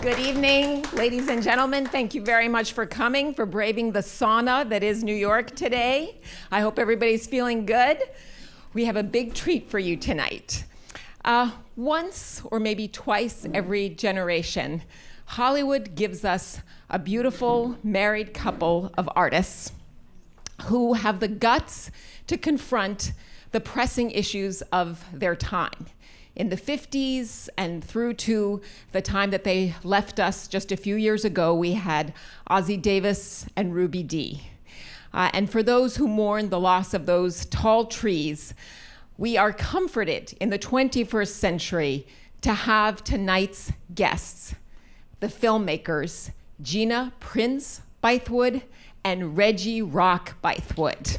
Good evening, ladies and gentlemen. Thank you very much for coming, for braving the sauna that is New York today. I hope everybody's feeling good. We have a big treat for you tonight. Once or maybe twice every generation, Hollywood gives us a beautiful married couple of artists who have the guts to confront the pressing issues of their time. In the 50s and through to the time that they left us just a few years ago, we had Ossie Davis and Ruby Dee. And for those who mourn the loss of those tall trees, we are comforted in the 21st century to have tonight's guests, the filmmakers Gina Prince-Bythewood and Reggie Rock Bythewood.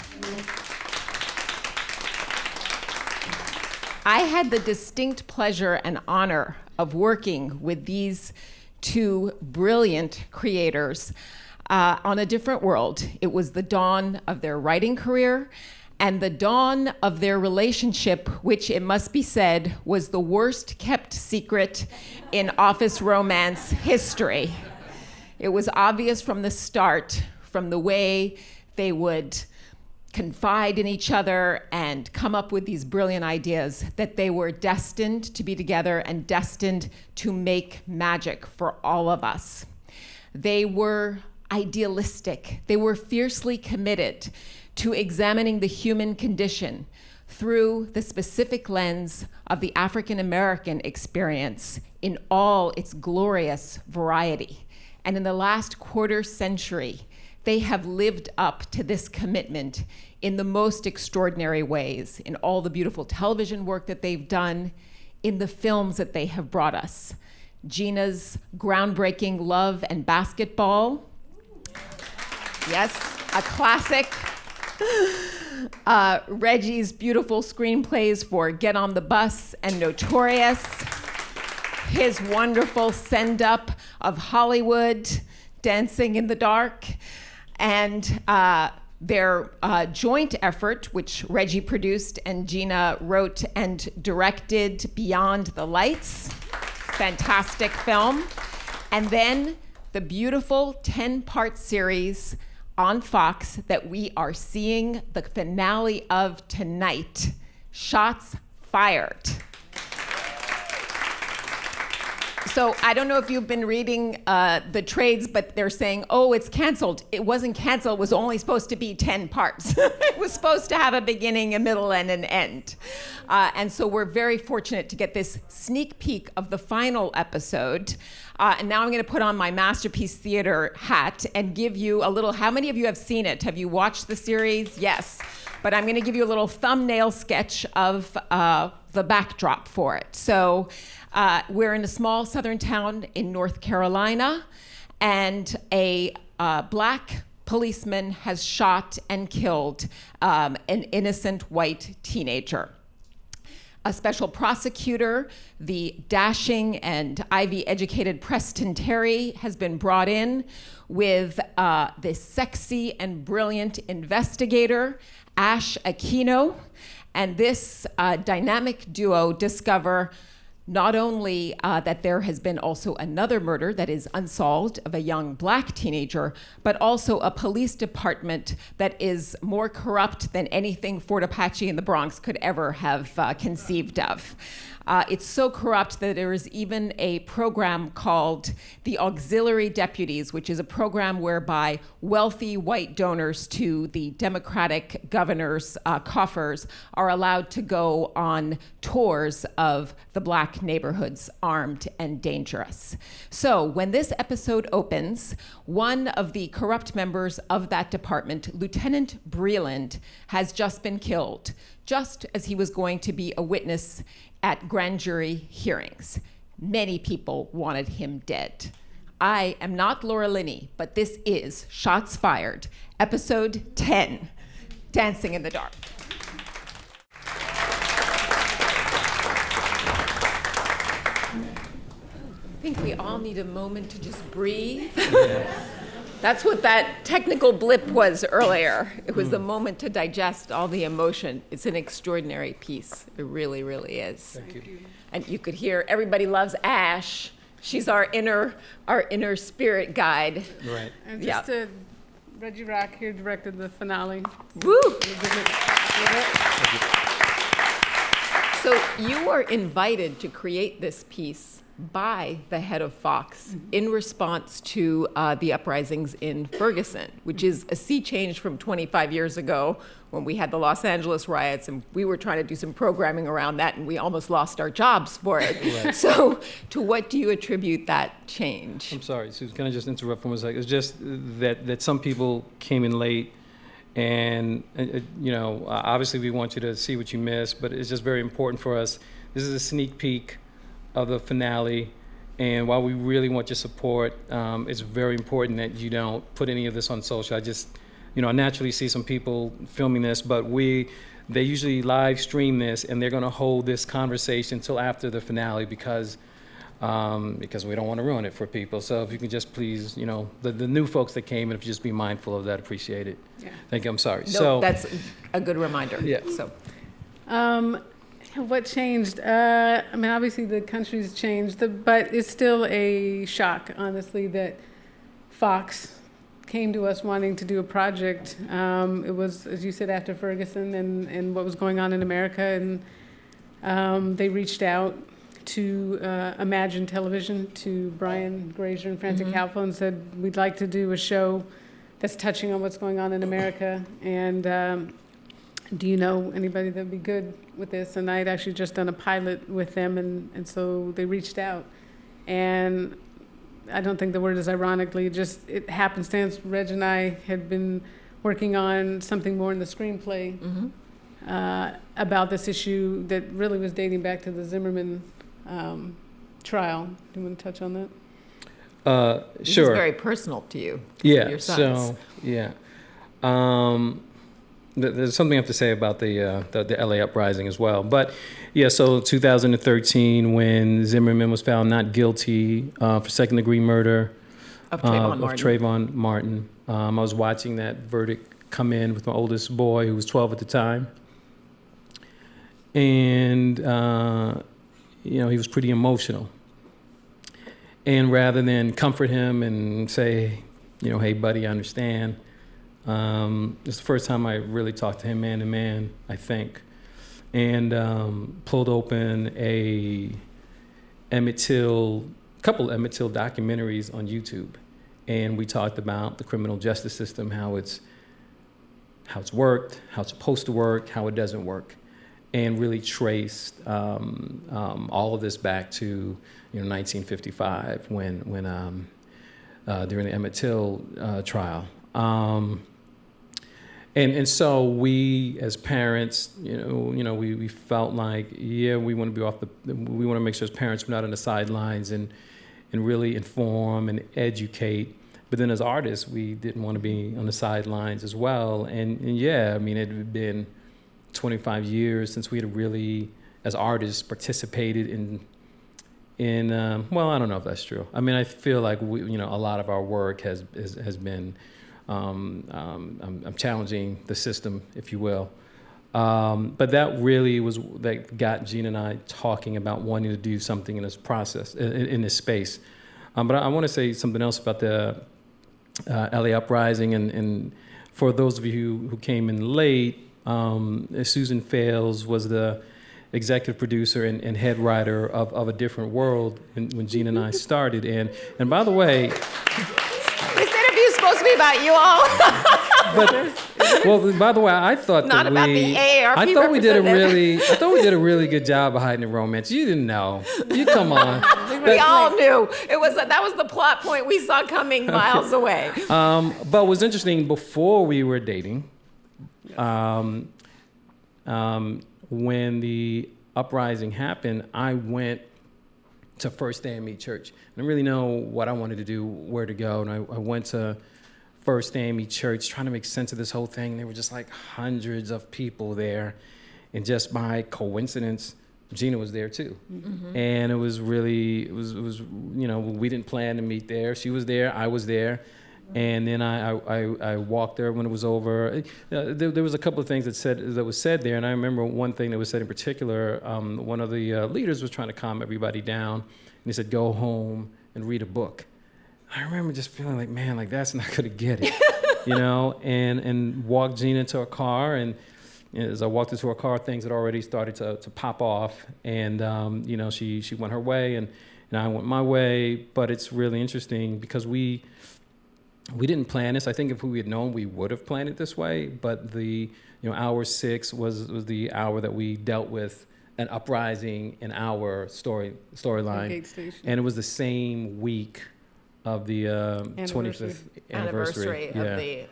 I had the distinct pleasure and honor of working with these two brilliant creators on a different world. It was the dawn of their writing career and the dawn of their relationship, which it must be said was the worst kept secret in office romance history. It was obvious from the start, from the way they would confide in each other and come up with these brilliant ideas, that they were destined to be together and destined to make magic for all of us. They were idealistic. They were fiercely committed to examining the human condition through the specific lens of the African American experience in all its glorious variety. And in the last quarter century, they have lived up to this commitment in the most extraordinary ways, in all the beautiful television work that they've done, in the films that they have brought us. Gina's groundbreaking Love and Basketball. Yes, a classic. Reggie's beautiful screenplays for Get on the Bus and Notorious. His wonderful send-up of Hollywood, Dancing in the Dark. And their joint effort, which Reggie produced and Gina wrote and directed, Beyond the Lights. Fantastic film. And then the beautiful 10-part series on Fox that we are seeing the finale of tonight, Shots Fired. So I don't know if you've been reading the trades, but they're saying, oh, it's canceled. It wasn't canceled. It was only supposed to be 10 parts. It was supposed to have a beginning, a middle, and an end. And so we're very fortunate to get this sneak peek of the final episode. And now I'm going to put on my Masterpiece Theater hat and give you a little, how many of you have seen it? Have you watched the series? Yes. But I'm going to give you a little thumbnail sketch of the backdrop for it. So we're in a small southern town in North Carolina, and a black policeman has shot and killed an innocent white teenager. A special prosecutor, the dashing and Ivy-educated Preston Terry, has been brought in with this sexy and brilliant investigator, Ash Aquino, and this dynamic duo discover not only that there has been also another murder that is unsolved of a young black teenager, but also a police department that is more corrupt than anything Fort Apache in the Bronx could ever have conceived of. It's so corrupt that there is even a program called the Auxiliary Deputies, which is a program whereby wealthy white donors to the Democratic governor's coffers are allowed to go on tours of the black neighborhoods, armed and dangerous. So when this episode opens, one of the corrupt members of that department, Lieutenant Breland, has just been killed, just as he was going to be a witness at grand jury hearings. Many people wanted him dead. I am not Laura Linney, but this is Shots Fired, episode 10, Dancing in the Dark. I think we all need a moment to just breathe. That's what that technical blip was earlier. It was the moment to digest all the emotion. It's an extraordinary piece. It really, really is. Thank you. And you could hear everybody loves Ash. She's our inner spirit guide. Right. And just Reggie Rock here directed the finale. Woo! So you were invited to create this piece by the head of Fox in response to the uprisings in Ferguson, which is a sea change from 25 years ago when we had the Los Angeles riots, and we were trying to do some programming around that, and we almost lost our jobs for it. Right. So to what do you attribute that change? I'm sorry, Susan, can I just interrupt for 1 second? It's just that some people came in late, and obviously we want you to see what you missed, but it's just very important for us. This is a sneak peek of the finale, and while we really want your support, it's very important that you don't put any of this on social. I naturally see some people filming this, but they usually live stream this, and they're going to hold this conversation till after the finale because we don't want to ruin it for people. So if you can just please, the new folks that came, and if you just be mindful of that, appreciate it. Yeah. Thank you. I'm sorry. No, that's a good reminder. Yeah. So. What changed? Obviously the country's changed, but it's still a shock, honestly, that Fox came to us wanting to do a project. It was, as you said, after Ferguson and what was going on in America, and they reached out to Imagine Television, to Brian Grazer and Frantic Halfel, and said, we'd like to do a show that's touching on what's going on in America, and do you know anybody that would be good with this? And I had actually just done a pilot with them, and so they reached out. And I don't think the word is ironically, it happenstance. Reg and I had been working on something more in the screenplay about this issue that really was dating back to the Zimmerman trial. Do you want to touch on that? This Sure. is very personal to you. Yeah. Your sons. So yeah. There's something I have to say about the LA uprising as well. But yeah, so 2013, when Zimmerman was found not guilty for second-degree murder Of Trayvon Martin, I was watching that verdict come in with my oldest boy, who was 12 at the time. And, he was pretty emotional. And rather than comfort him and say, hey, buddy, I understand, it's the first time I really talked to him man to man, I think, and pulled open a couple Emmett Till documentaries on YouTube, and we talked about the criminal justice system, how it's worked, how it's supposed to work, how it doesn't work, and really traced all of this back to 1955 when during the Emmett Till trial. And so we, as parents, we felt like, we want to make sure as parents we're not on the sidelines and really inform and educate. But then as artists, we didn't want to be on the sidelines as well. And it had been 25 years since we had really, as artists, participated in well, I don't know if that's true. I feel like a lot of our work has been. I'm challenging the system, if you will. But that really that got Gina and I talking about wanting to do something in this process, in this space. But I want to say something else about the LA uprising. And for those of you who came in late, Susan Fales was the executive producer and head writer of A Different World when Gina and I started. And by the way, supposed to be about you all. Well, by the way, I thought not that about the AARP I thought we did a really good job of hiding the romance. You didn't know. You come on. We all knew. That was the plot point we saw coming miles away. But what's interesting, before we were dating, when the uprising happened, I went to First AME Church. I didn't really know what I wanted to do, where to go, and I went to First AME Church trying to make sense of this whole thing. There were just like hundreds of people there, and just by coincidence, Gina was there too. Mm-hmm. And it was really, we didn't plan to meet there. She was there, I was there. And then I walked there when it was over. There was a couple of things that was said there, and I remember one thing that was said in particular. One of the leaders was trying to calm everybody down, he said, go home and read a book. I remember just feeling like, man, like that's not gonna get it, you know, and walked Gina to her car, and as I walked into her car, things had already started to pop off, and you know, she went her way, and I went my way. But it's really interesting because we didn't plan this. I think if we had known, we would have planned it this way. But hour 6 was the hour that we dealt with an uprising in our storyline, and it was the same week of the 25th anniversary of the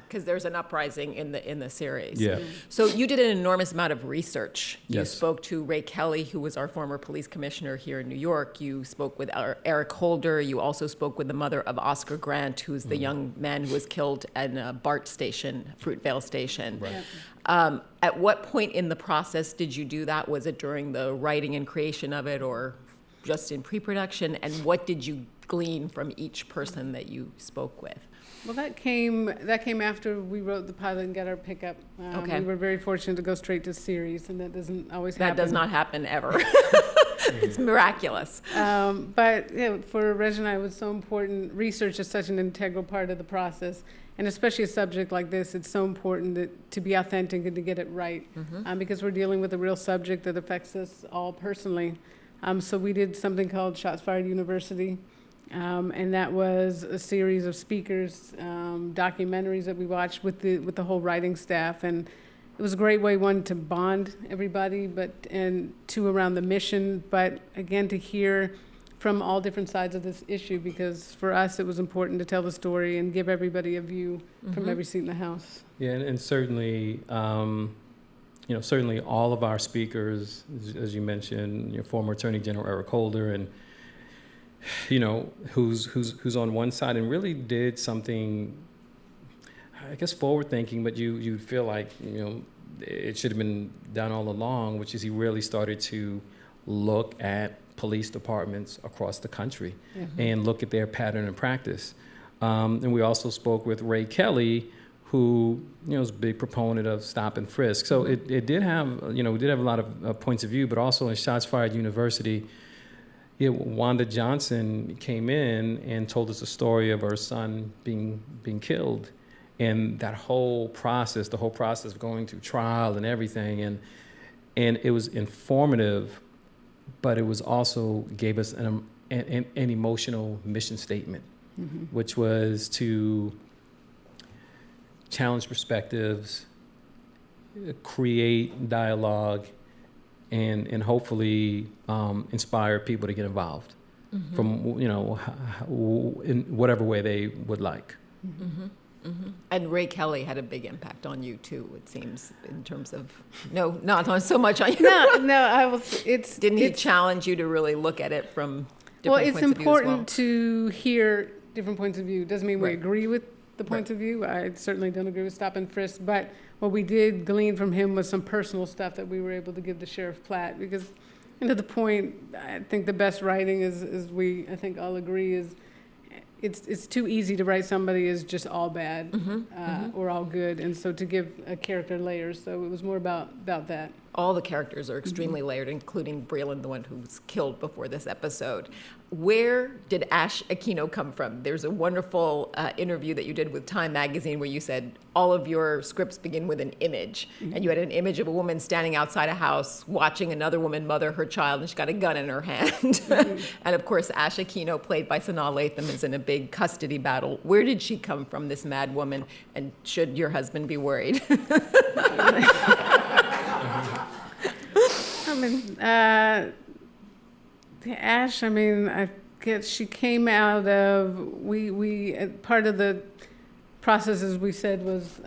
because there's an uprising in the series. Yeah. So you did an enormous amount of research. You Yes. spoke to Ray Kelly, who was our former police commissioner here in New York. You spoke with Eric Holder. You also spoke with the mother of Oscar Grant, who's the young man who was killed at BART station, Fruitvale Station. Right. At what point in the process did you do that? Was it during the writing and creation of it, or just in pre-production? And what did you glean from each person that you spoke with? Well, that came after we wrote the pilot and got our pickup. Okay. We were very fortunate to go straight to series, and that doesn't always happen. That does not happen ever. It's miraculous. But for Reggie and I, it was so important. Research is such an integral part of the process, and especially a subject like this, it's so important to be authentic and to get it right, because we're dealing with a real subject that affects us all personally. So we did something called Shots Fired University, and that was a series of speakers, documentaries that we watched with the whole writing staff, and it was a great way, one, to bond everybody, and two, around the mission, but again, to hear from all different sides of this issue, because for us it was important to tell the story and give everybody a view from every seat in the house. Yeah, and certainly, certainly all of our speakers, as you mentioned, former Attorney General Eric Holder, and who's on one side and really did something, I guess, forward thinking, but you feel like it should have been done all along, which is he really started to look at police departments across the country and look at their pattern and practice. And we also spoke with Ray Kelly, who is a big proponent of stop and frisk. So it did have, we did have a lot of points of view, but also in Shots Fired University, Wanda Johnson came in and told us a story of her son being killed, and that whole process, the whole process of going through trial and everything, and it was informative, but it was also gave us an emotional mission statement, which was to challenge perspectives, create dialogue, and hopefully inspire people to get involved from in whatever way they would like. And Ray Kelly had a big impact on you too, it seems, in terms of not so much on you. No, Didn't he challenge you to really look at it from different points of view as well? Well, it's important to hear different points of view. Doesn't mean we agree with the points of view. I certainly don't agree with stop and frisk, but what we did glean from him was some personal stuff that we were able to give to Sheriff Platt, because to the point, I think the best writing is we, I think, all agree, is it's too easy to write somebody as just all bad or all good, and so to give a character layers. So it was more about that. All the characters are extremely layered, including Breland, the one who was killed before this episode. Where did Ash Aquino come from? There's a wonderful interview that you did with Time magazine where you said all of your scripts begin with an image. And you had an image of a woman standing outside a house watching another woman mother her child, and she's got a gun in her hand. And of course, Ash Aquino, played by Sanaa Lathan, is in a big custody battle. Where did she come from, this mad woman? And should your husband be worried? Ash, I guess she came out of, we part of the process, as we said, was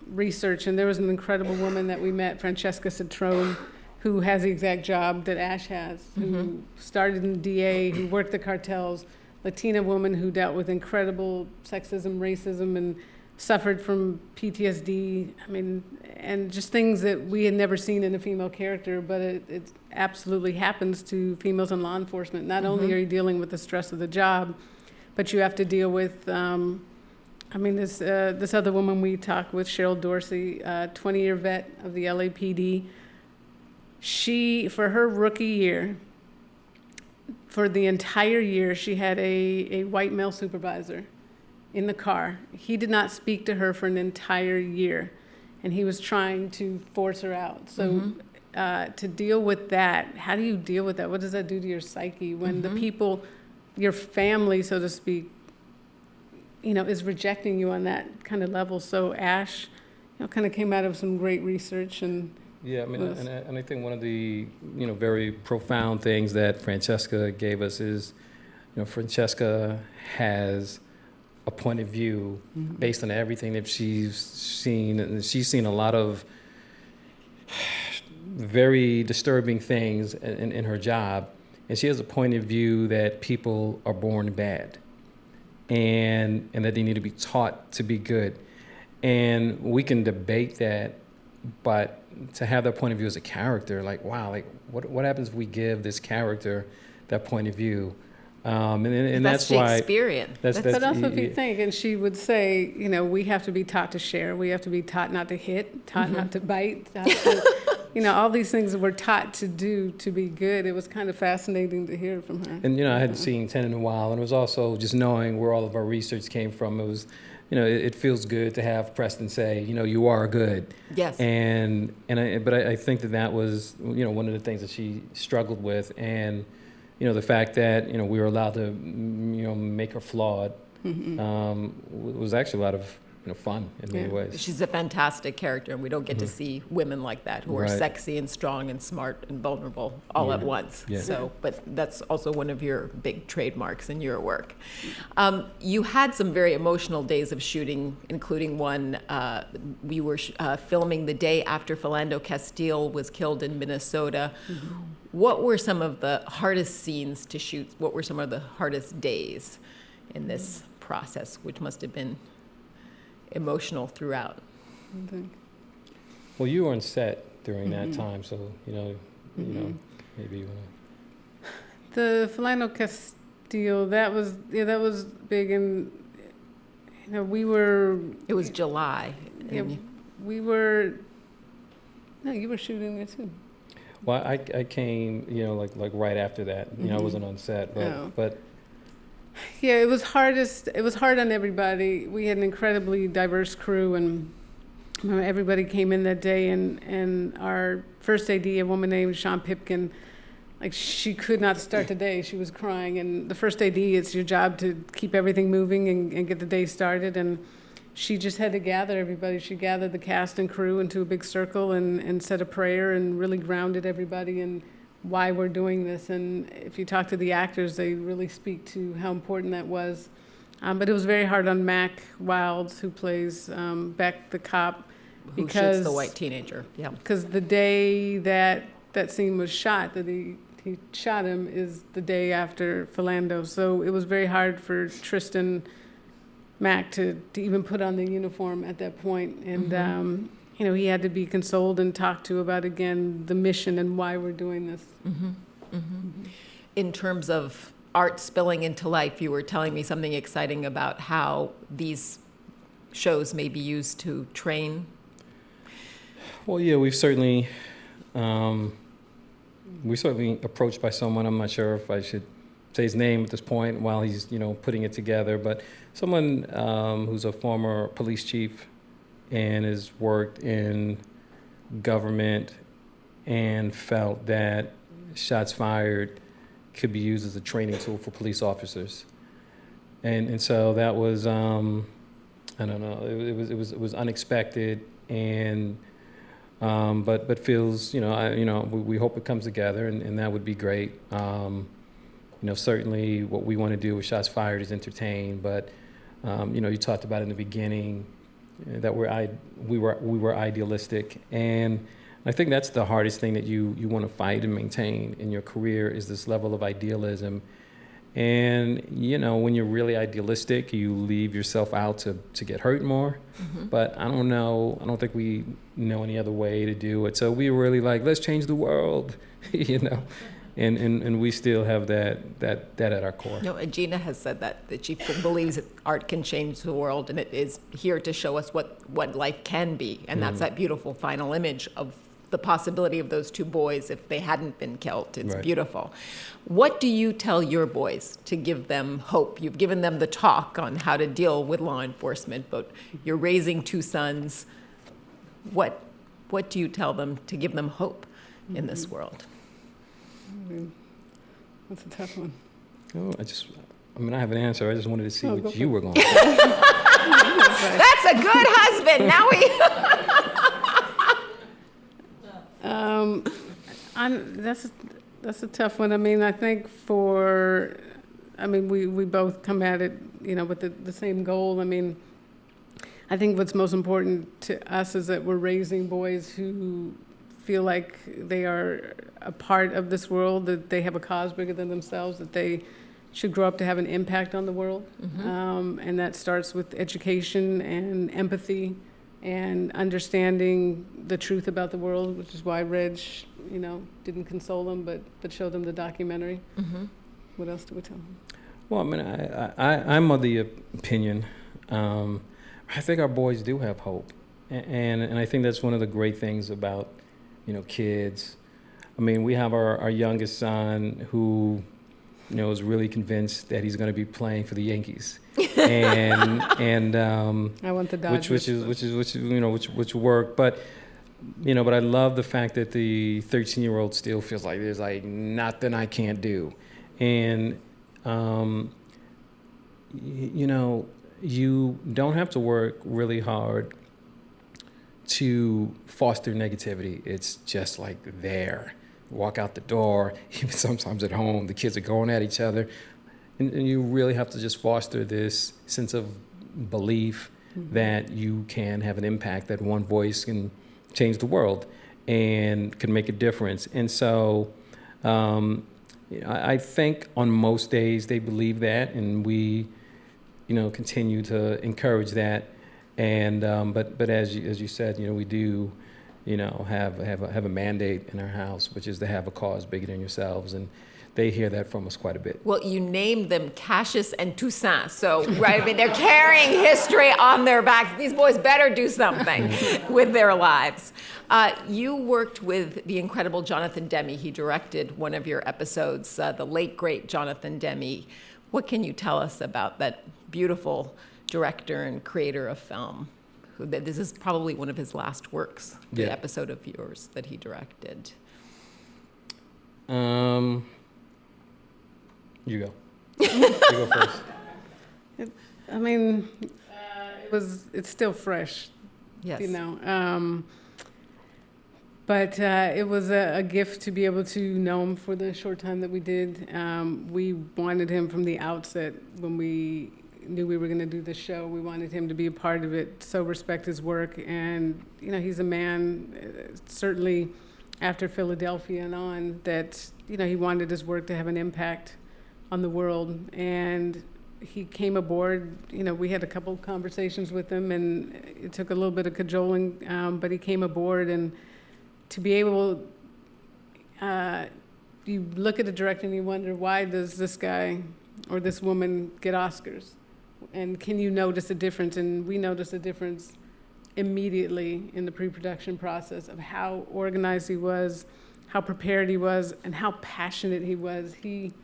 research, and there was an incredible woman that we met, Francesca Citrone, who has the exact job that Ash has, who started in the DA, who worked the cartels, Latina woman who dealt with incredible sexism, racism, and suffered from PTSD, and just things that we had never seen in a female character, but it absolutely happens to females in law enforcement. Not only are you dealing with the stress of the job, but you have to deal with, this other woman we talked with, Cheryl Dorsey, 20-year vet of the LAPD. She, for her rookie year, for the entire year, she had a white male supervisor in the car. He did not speak to her for an entire year, and he was trying to force her out. So to deal with that, how do you deal with that? What does that do to your psyche when the people, your family, so to speak, is rejecting you on that kind of level? So Ash, kind of came out of some great research and. Yeah, I mean, and I think one of the, very profound things that Francesca gave us is, Francesca has a point of view based on everything that she's seen, and she's seen a lot of very disturbing things in her job, and she has a point of view that people are born bad, and that they need to be taught to be good, and we can debate that, but to have that point of view as a character, like, wow, like what happens if we give this character that point of view? And that's why Shakespearean. But also, if you think, and she would say, we have to be taught to share. We have to be taught not to hit, taught not to bite, taught to, all these things that we're taught to do to be good. It was kind of fascinating to hear from her. And, I hadn't seen 10 in a while, and it was also just knowing where all of our research came from. It was, it feels good to have Preston say, you are good. Yes. But I think that was, one of the things that she struggled with, and, the fact that, we were allowed to, make her flawed, was actually a lot of, fun in many ways. She's a fantastic character, and we don't get to see women like that who are sexy and strong and smart and vulnerable all at once. Yeah. So, but that's also one of your big trademarks in your work. You had some very emotional days of shooting, including one we were filming the day after Philando Castile was killed in Minnesota. What were some of the hardest scenes to shoot? What were some of the hardest days in this process, which must have been emotional throughout? Well, you were on set during that time, so maybe you want to. The Philando Castile, that was big, and we were. It was July. We were. No, you were shooting there too. Well, I came, like right after that. I wasn't on set, but. Yeah, it was hard on everybody. We had an incredibly diverse crew, and everybody came in that day, and our first AD, a woman named Sean Pipkin, like, she could not start the day. She was crying, and the first AD, it's your job to keep everything moving and get the day started, and she just had to gather everybody. She gathered the cast and crew into a big circle and said a prayer and really grounded everybody in why we're doing this. And if you talk to the actors, they really speak to how important that was. But it was very hard on Mac Wilds, who plays Beck the cop. Who shoots the white teenager, yeah. Because the day that scene was shot, that he shot him, is the day after Philando. So it was very hard for Tristan Mac to even put on the uniform at that point. And he had to be consoled and talked to about, again, the mission and why we're doing this. In terms of art spilling into life, you were telling me something exciting about how these shows may be used to train. Well, yeah, we've certainly approached by someone. I'm not sure if I should say his name at this point while he's putting it together, but someone who's a former police chief and has worked in government and felt that shots fired could be used as a training tool for police officers. And so that was, I don't know, it was unexpected, and but feels, we hope it comes together, and that would be great. Certainly what we want to do with Shots Fired is entertain, but you talked about in the beginning that we were idealistic, and I think that's the hardest thing that you want to fight and maintain in your career, is this level of idealism. And when you're really idealistic, you leave yourself out to get hurt more. But I don't think we know any other way to do it. So we were really like, let's change the world, and we still have that at our core. No, and Gina has said that she believes that art can change the world, and it is here to show us what life can be, and that's that beautiful final image of the possibility of those two boys if they hadn't been killed. It's Right. beautiful. What do you tell your boys to give them hope? You've given them the talk on how to deal with law enforcement, but you're raising two sons. What do you tell them to give them hope in this world? That's a tough one. Oh, I have an answer. I just wanted to see Oh, go what for you it. were going to say. That's a good husband. Now That's a tough one. I mean, I think we both come at it, with the same goal. I mean, I think what's most important to us is that we're raising boys who feel like they are a part of this world, that they have a cause bigger than themselves, that they should grow up to have an impact on the world. And that starts with education and empathy and understanding the truth about the world, which is why Reg, didn't console them, but showed them the documentary. What else do we tell them? Well, I mean, I'm of the opinion, I think our boys do have hope. And I think that's one of the great things about, kids. I mean, we have our youngest son who, is really convinced that he's going to be playing for the Yankees. And I want the Dodgers. which work. But I love the fact that the 13-year-old still feels like there's like nothing I can't do. And, you don't have to work really hard to foster negativity. It's just like there. Walk out the door, even sometimes at home, the kids are going at each other. And you really have to just foster this sense of belief that you can have an impact, that one voice can change the world and can make a difference. And so I think on most days they believe that, and we, continue to encourage that. And but as you said, we do, have a mandate in our house, which is to have a cause bigger than yourselves, and they hear that from us quite a bit. Well, you named them Cassius and Toussaint, so right, I mean, they're carrying history on their backs. These boys better do something with their lives. You worked with the incredible Jonathan Demme. He directed one of your episodes, the late great Jonathan Demme. What can you tell us about that beautiful director and creator of film? This is probably one of his last works, the episode of yours that he directed. You go. You go first. It's still fresh. Yes. But it was a gift to be able to know him for the short time that we did. We wanted him from the outset when we knew we were going to do this show. We wanted him to be a part of it, so respect his work. And, he's a man, certainly after Philadelphia and on, that, he wanted his work to have an impact on the world. And he came aboard, we had a couple conversations with him, and it took a little bit of cajoling, but he came aboard. And to be able, you look at a director and you wonder, why does this guy or this woman get Oscars? And can you notice a difference? And we noticed a difference immediately in the pre-production process of how organized he was, how prepared he was, and how passionate he was. He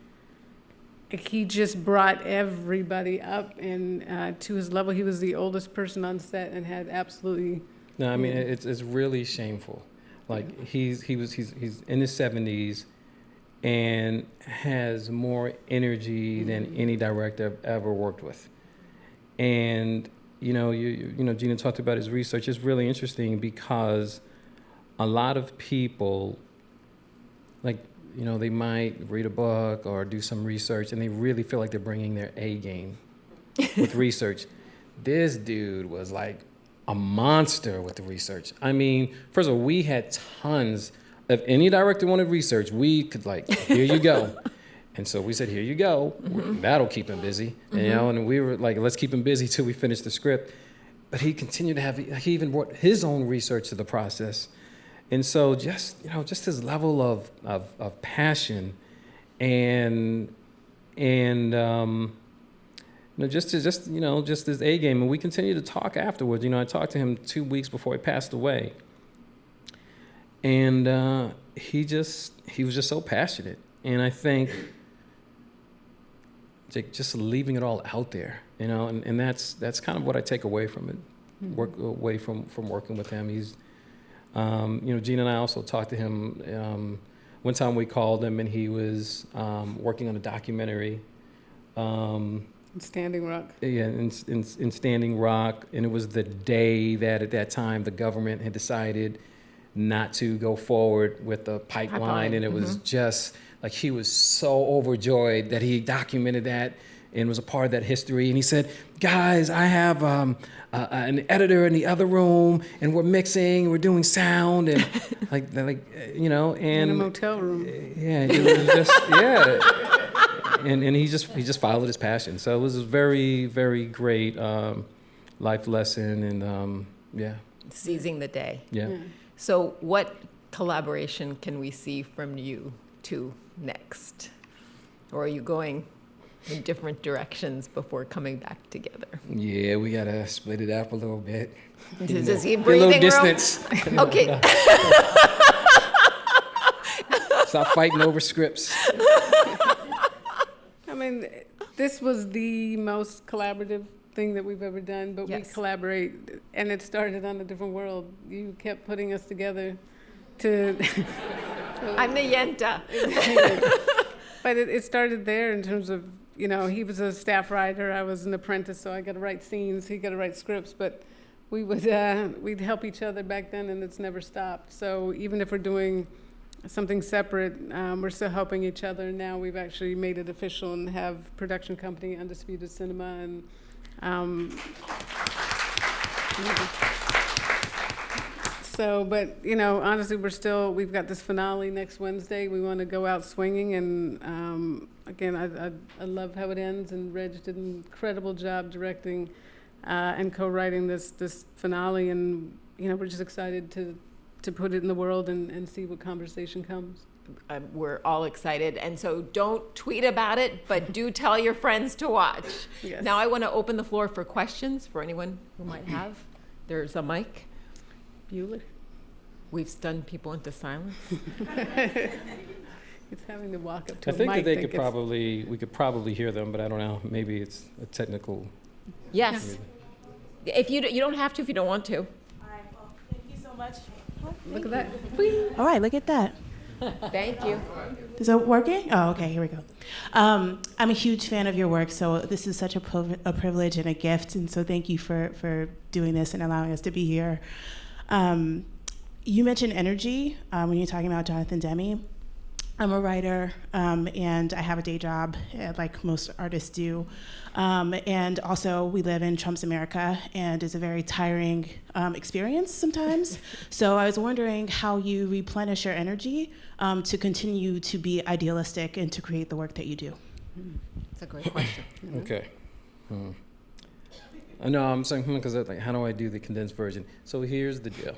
just brought everybody up and to his level. He was the oldest person on set and had absolutely. No, I mean it's really shameful. Like he's in his 70s and has more energy than any director I've ever worked with. And Gina talked about his research. It's really interesting because a lot of people, they might read a book or do some research and they really feel like they're bringing their A game with research. This dude was like a monster with the research. I mean, first of all, we had tons. If any director wanted research, we could here you go. And so we said, here you go. That'll keep him busy. And we were like, let's keep him busy till we finish the script. But he continued to he even brought his own research to the process. And so just his level of passion and just his A game. And we continued to talk afterwards. I talked to him 2 weeks before he passed away. And he was just so passionate. And I think just leaving it all out there, and that's kind of what I take away from it, away from working with him. He's, Gina and I also talked to him. One time we called him and he was working on a documentary. Standing Rock. Yeah, in Standing Rock, and it was the day that at that time the government had decided not to go forward with the pipeline. And it was just like he was so overjoyed that he documented that and was a part of that history. And he said, guys, I have an editor in the other room, and we're mixing, we're doing sound, and and in a motel room. Yeah, it was just and he just followed his passion. So it was a very, very great life lesson, and Seizing the day. Yeah. So what collaboration can we see from you two next? Or are you going in different directions before coming back together? Yeah, we gotta split it up a little bit. Does he Get a breathing little distance. Okay. Stop fighting over scripts. I mean, this was the most collaborative thing that we've ever done, but Yes. we collaborate, and it started on a different world. You kept putting us together to... I'm the Yenta. But it started there in terms of, he was a staff writer, I was an apprentice, so I got to write scenes, he got to write scripts, but we'd help each other back then, and it's never stopped. So even if we're doing something separate, we're still helping each other. Now we've actually made it official and have production company Undisputed Cinema, and so, but honestly, we've got this finale next Wednesday. We want to go out swinging, and again, I love how it ends, and Reg did an incredible job directing and co-writing this finale, and we're just excited to put it in the world and see what conversation comes. We're all excited. And so don't tweet about it, but do tell your friends to watch. Yes. Now I want to open the floor for questions for anyone who might have. There's a mic. Bueller? We've stunned people into silence. It's having to walk up to I a think mic that we could probably hear them, but I don't know. Maybe it's a technical. Yes. If you don't have to if you don't want to. All right, well, thank you so much. Look at that. All right, look at that. Thank you. Is it working? Oh, okay, here we go. I'm a huge fan of your work, so this is such a privilege and a gift, and so thank you for doing this and allowing us to be here. You mentioned energy when you're talking about Jonathan Demme. I'm a writer, and I have a day job, like most artists do. And also, we live in Trump's America, and it's a very tiring experience sometimes. So I was wondering how you replenish your energy to continue to be idealistic and to create the work that you do. It's a great question. Okay. No, I'm saying because like, how do I do the condensed version? So here's the deal.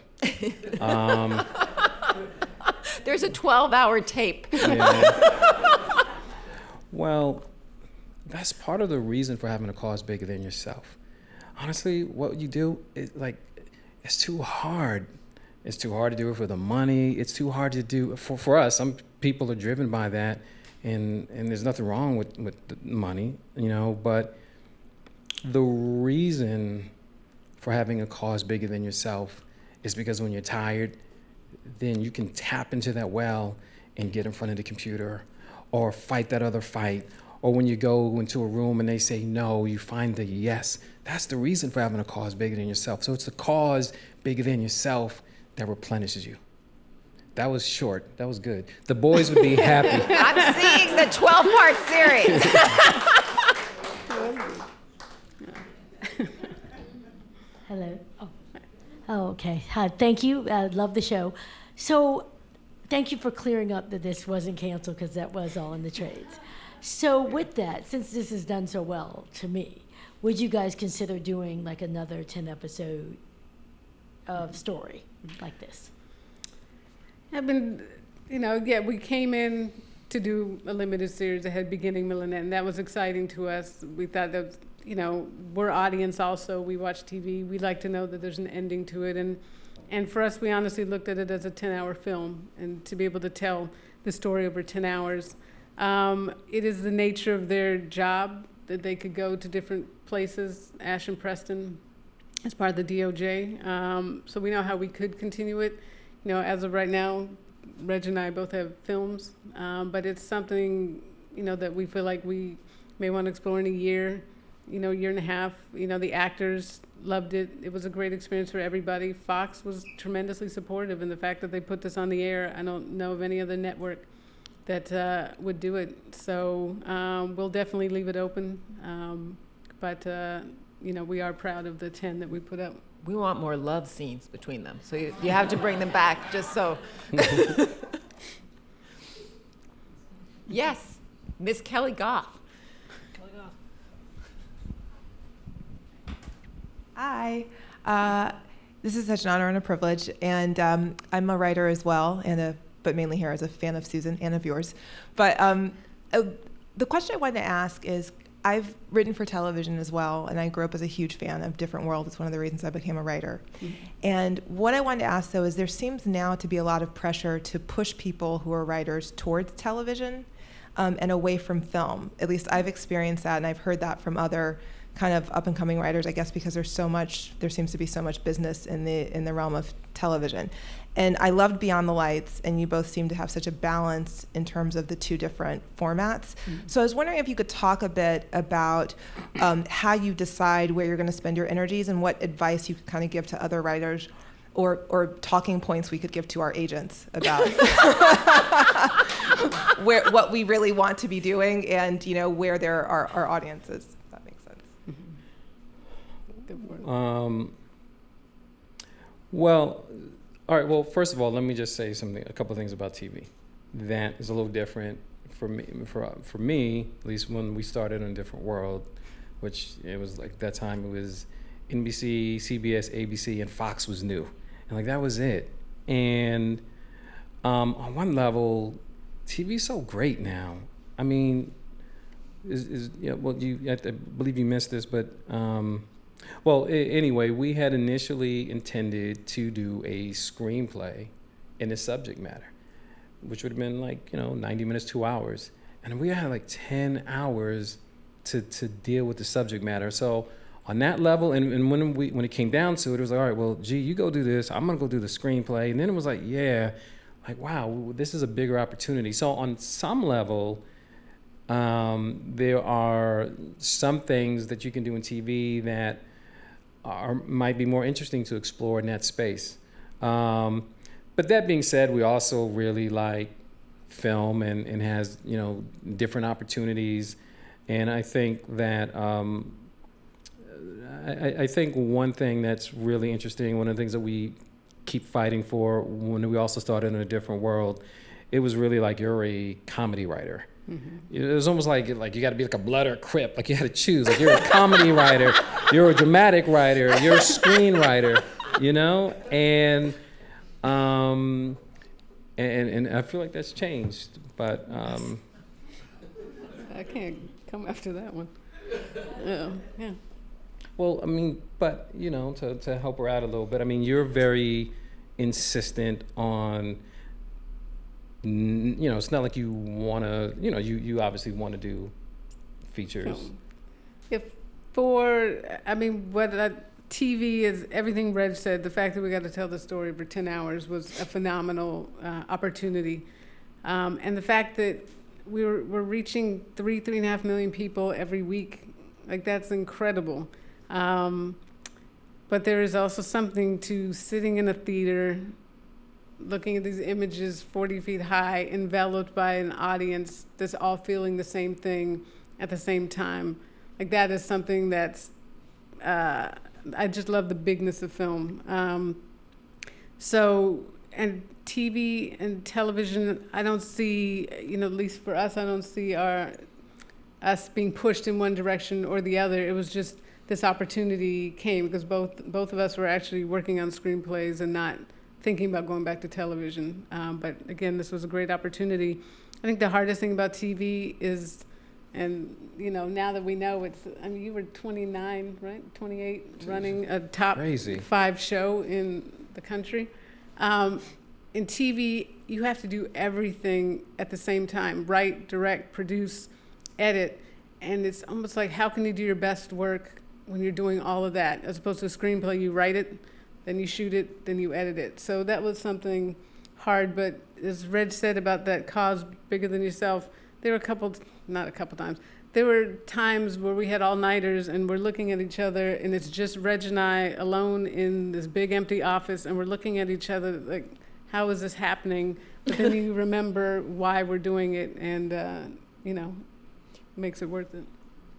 There's a 12-hour tape. Yeah. Well, that's part of the reason for having a cause bigger than yourself. Honestly, what you do is it's too hard. It's too hard to do it for the money. It's too hard to do for us. Some people are driven by that, and there's nothing wrong with the money, but the reason for having a cause bigger than yourself is because when you're tired, then you can tap into that well and get in front of the computer or fight that other fight. Or when you go into a room and they say no, you find the yes. That's the reason for having a cause bigger than yourself. So it's the cause bigger than yourself that replenishes you. That was short. That was good. The boys would be happy. I'm seeing the 12-part series. Hello. Oh, okay. Hi, thank you. I love the show. So thank you for clearing up that this wasn't canceled, because that was all in the trades. So with that, since this is done so well to me, would you guys consider doing like another 10-episode of story like this? I've been, we came in to do a limited series that had beginning, middle, and end. That was exciting to us. We thought that was, we're audience also. We watch TV. We like to know that there's an ending to it. And And for us, we honestly looked at it as a 10-hour film, and to be able to tell the story over 10 hours. It is the nature of their job that they could go to different places, Ash and Preston, as part of the DOJ. So we know how we could continue it. As of right now, Reg and I both have films, but it's something, that we feel like we may want to explore in a year, year and a half. The actors loved it. It was a great experience for everybody. Fox was tremendously supportive in the fact that they put this on the air. I don't know of any other network that would do it. So we'll definitely leave it open. But we are proud of the 10 that we put up. We want more love scenes between them. So you have to bring them back just so. Yes, Miss Kelly Goff. Hi. This is such an honor and a privilege, and I'm a writer as well, but mainly here as a fan of Susan and of yours. But the question I wanted to ask is, I've written for television as well, and I grew up as a huge fan of Different World. It's one of the reasons I became a writer. Mm-hmm. And what I wanted to ask, though, is there seems now to be a lot of pressure to push people who are writers towards television and away from film. At least I've experienced that, and I've heard that from other kind of up-and-coming writers, I guess, because there seems to be so much business in the realm of television. And I loved Beyond the Lights, and you both seem to have such a balance in terms of the two different formats. Mm-hmm. So I was wondering if you could talk a bit about how you decide where you're going to spend your energies and what advice you could kind of give to other writers or talking points we could give to our agents about what we really want to be doing and, where there are our audiences. If that makes sense. Mm-hmm. Well, all right. Well, first of all, let me just say a couple of things about TV. That is a little different for me. For me, at least when we started on A Different World, which it was like that time it was NBC, CBS, ABC, and Fox was new, and like that was it. And on one level, TV's so great now. I mean, I believe you missed this, but. Anyway, we had initially intended to do a screenplay in the subject matter, which would have been 90 minutes, 2 hours. And we had 10 hours to deal with the subject matter. So on that level, and when it came down to it, it was like, all right, well, G, you go do this. I'm going to go do the screenplay. And then it was wow, this is a bigger opportunity. So on some level, there are some things that you can do in TV that might be more interesting to explore in that space. But that being said, we also really like film and has different opportunities. And I think that I think one thing that's really interesting, one of the things that we keep fighting for when we also started in A Different World, it was really you're a comedy writer. Mm-hmm. It was almost like you got to be a Blood or Crip. You had to choose. You're a comedy writer, you're a dramatic writer, you're a screenwriter, and I feel like that's changed. But I can't come after that one. Yeah. Well, I mean, but to help her out a little bit. I mean, you're very insistent on. It's not like you want to, you obviously want to do features. TV is everything Reg said. The fact that we got to tell the story for 10 hours was a phenomenal opportunity. And the fact that we're reaching 3.5 million people every week, that's incredible. But there is also something to sitting in a theater, looking at these images 40 feet high, enveloped by an audience that's all feeling the same thing at the same time. That is something that's, I just love the bigness of film. And TV and television, I don't see, at least for us, I don't see us being pushed in one direction or the other. It was just this opportunity came because both of us were actually working on screenplays and not thinking about going back to television. But again, this was a great opportunity. I think the hardest thing about TV is, and now that we know you were 29, right? 28, running a top 5 show in the country. In TV, you have to do everything at the same time: write, direct, produce, edit. And it's almost like, how can you do your best work when you're doing all of that? As opposed to a screenplay, you write it, then you shoot it, then you edit it. So that was something hard, but as Reg said about that cause bigger than yourself, there were not a couple times, there were times where we had all-nighters and we're looking at each other and it's just Reg and I alone in this big empty office and we're looking at each other like, how is this happening? But then you remember why we're doing it and, makes it worth it.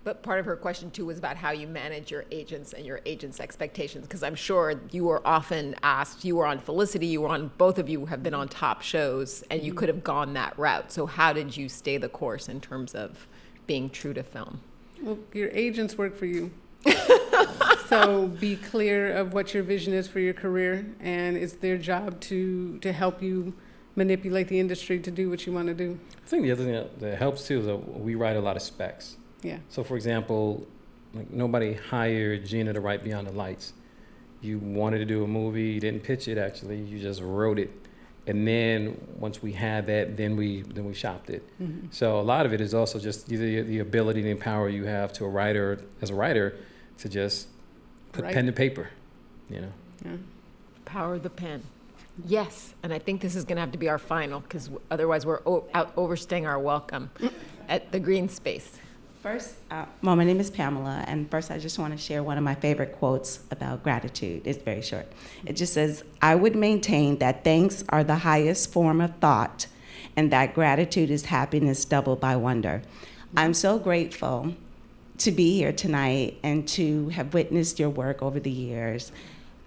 But part of her question too was about how you manage your agents and your agents' expectations, because I'm sure you were often asked, you were on Felicity, both of you have been on top shows, and you could have gone that route. So how did you stay the course in terms of being true to film? Well, your agents work for you. So be clear of what your vision is for your career, and it's their job to help you manipulate the industry to do what you want to do. I think the other thing that helps too is that we write a lot of specs. Yeah. So for example, like nobody hired Gina to write Beyond the Lights. You wanted to do a movie, you didn't pitch it actually, you just wrote it. And then once we had that, then we shopped it. Mm-hmm. So a lot of it is also just the ability and the power you have to as a writer, to just put pen to paper, Yeah. Power of the pen. Yes, and I think this is going to have to be our final, because otherwise we're overstaying our welcome at the green space. First, well, my name is Pamela, and first I just want to share one of my favorite quotes about gratitude. It's very short. It just says, I would maintain that thanks are the highest form of thought, and that gratitude is happiness doubled by wonder. I'm so grateful to be here tonight and to have witnessed your work over the years.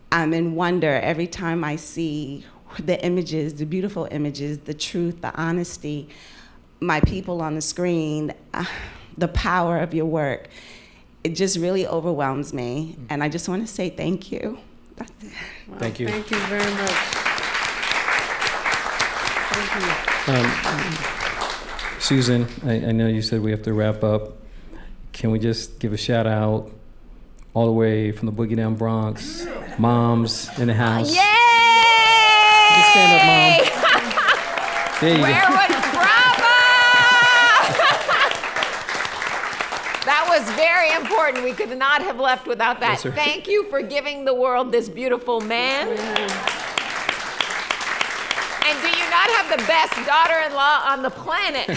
I'm in wonder every time I see the images, the beautiful images, the truth, the honesty, my people on the screen, the power of your work. It just really overwhelms me. And I just want to say thank you. That's it. Wow, thank you. Thank you very much. Thank you. Susan, I know you said we have to wrap up. Can we just give a shout out all the way from the Boogie Down Bronx, moms in the house? Yay! Just stand up, Mom. There you Where go. was Bravo? That was very important. We could not have left without that. Yes, sir. Thank you for giving the world this beautiful man. And do you not have the best daughter-in-law on the planet?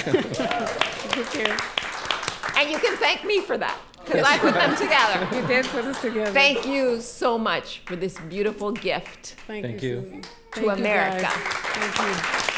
And you can thank me for that, because I put them together. You did put us together. Thank you so much for this beautiful gift Thank you. Susan. to Thank you, America. guys. Thank you.